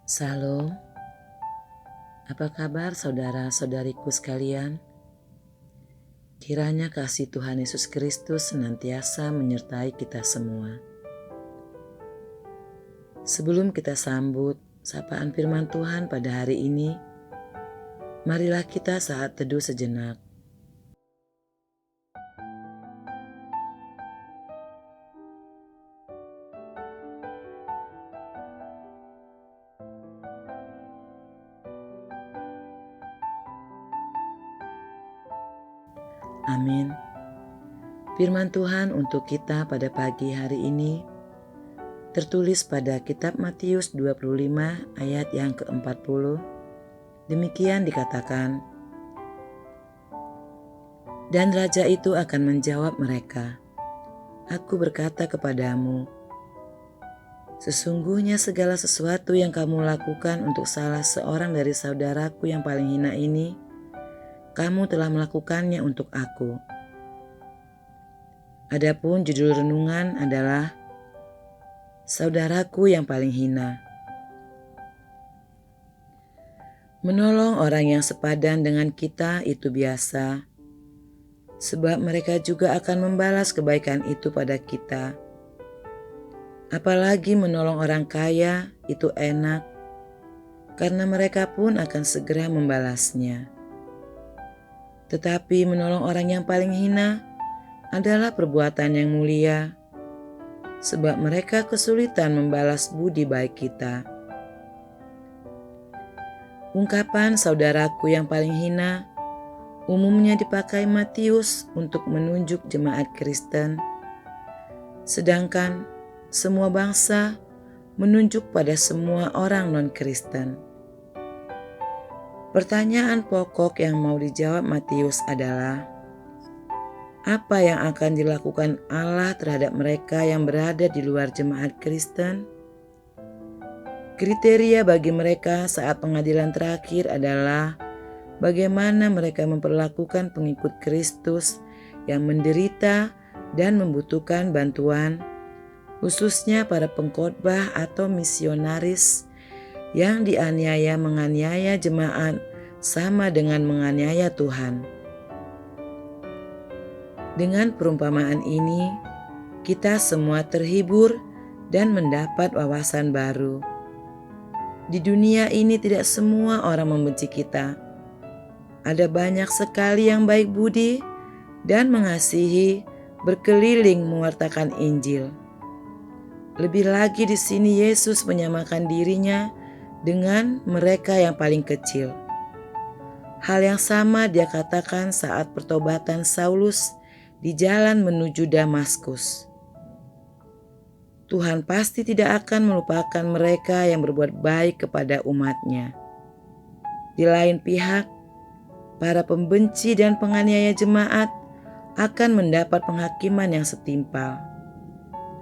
Salam, apa kabar saudara-saudariku sekalian? Kiranya kasih Tuhan Yesus Kristus senantiasa menyertai kita semua. Sebelum kita sambut sapaan firman Tuhan pada hari ini, marilah kita saat teduh sejenak. Amin. Firman Tuhan untuk kita pada pagi hari ini tertulis pada kitab Matius 25 ayat yang ke-40. Demikian dikatakan, "Dan raja itu akan menjawab mereka, 'Aku berkata kepadamu, sesungguhnya segala sesuatu yang kamu lakukan untuk salah seorang dari saudaraku yang paling hina ini, kamu telah melakukannya untuk aku.'" Adapun judul renungan adalah Saudaraku yang paling hina. Menolong orang yang sepadan dengan kita itu biasa, sebab mereka juga akan membalas kebaikan itu pada kita. Apalagi menolong orang kaya itu enak, karena mereka pun akan segera membalasnya. Tetapi menolong orang yang paling hina adalah perbuatan yang mulia, sebab mereka kesulitan membalas budi baik kita. Ungkapan saudaraku yang paling hina umumnya dipakai Matius untuk menunjuk jemaat Kristen, sedangkan semua bangsa menunjuk pada semua orang non-Kristen. Pertanyaan pokok yang mau dijawab Matius adalah, apa yang akan dilakukan Allah terhadap mereka yang berada di luar jemaat Kristen? Kriteria bagi mereka saat pengadilan terakhir adalah bagaimana mereka memperlakukan pengikut Kristus yang menderita dan membutuhkan bantuan, khususnya para pengkhotbah atau misionaris yang dianiaya menganiaya jemaat sama dengan menganiaya Tuhan. Dengan perumpamaan ini, kita semua terhibur dan mendapat wawasan baru. Di dunia ini tidak semua orang membenci kita. Ada banyak sekali yang baik budi dan mengasihi berkeliling mewartakan Injil. Lebih lagi di sini Yesus menyamakan dirinya dengan mereka yang paling kecil. Hal yang sama dia katakan saat pertobatan Saulus di jalan menuju Damaskus. Tuhan pasti tidak akan melupakan mereka yang berbuat baik kepada umatnya. Di lain pihak, para pembenci dan penganiaya jemaat akan mendapat penghakiman yang setimpal.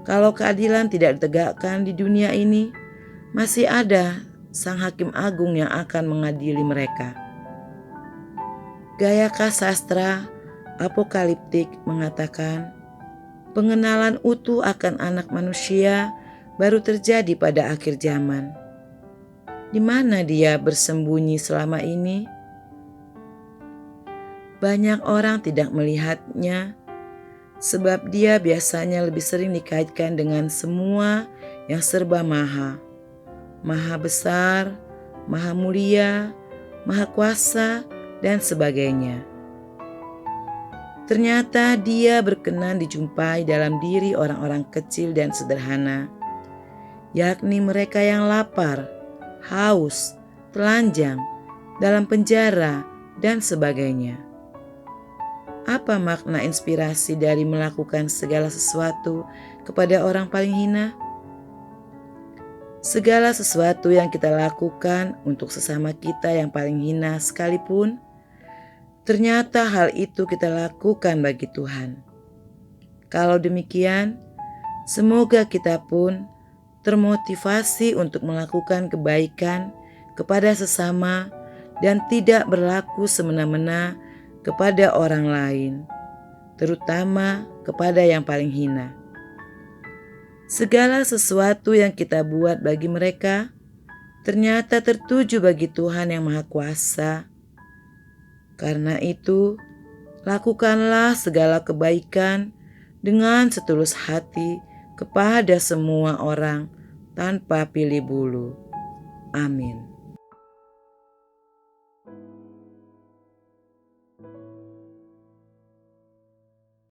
Kalau keadilan tidak ditegakkan di dunia ini, masih ada Sang Hakim Agung yang akan mengadili mereka. Gayaka sastra apokaliptik mengatakan, pengenalan utuh akan anak manusia baru terjadi pada akhir zaman. Di mana dia bersembunyi selama ini? Banyak orang tidak melihatnya, sebab dia biasanya lebih sering dikaitkan dengan semua yang serba maha. Maha besar, maha mulia, maha kuasa, dan sebagainya. Ternyata dia berkenan dijumpai dalam diri orang-orang kecil dan sederhana, yakni mereka yang lapar, haus, telanjang, dalam penjara, dan sebagainya. Apa makna inspirasi dari melakukan segala sesuatu kepada orang paling hina? Segala sesuatu yang kita lakukan untuk sesama kita yang paling hina sekalipun, ternyata hal itu kita lakukan bagi Tuhan. Kalau demikian, semoga kita pun termotivasi untuk melakukan kebaikan kepada sesama dan tidak berlaku semena-mena kepada orang lain, terutama kepada yang paling hina. Segala sesuatu yang kita buat bagi mereka ternyata tertuju bagi Tuhan yang Maha Kuasa. Karena itu, lakukanlah segala kebaikan dengan setulus hati kepada semua orang tanpa pilih bulu. Amin.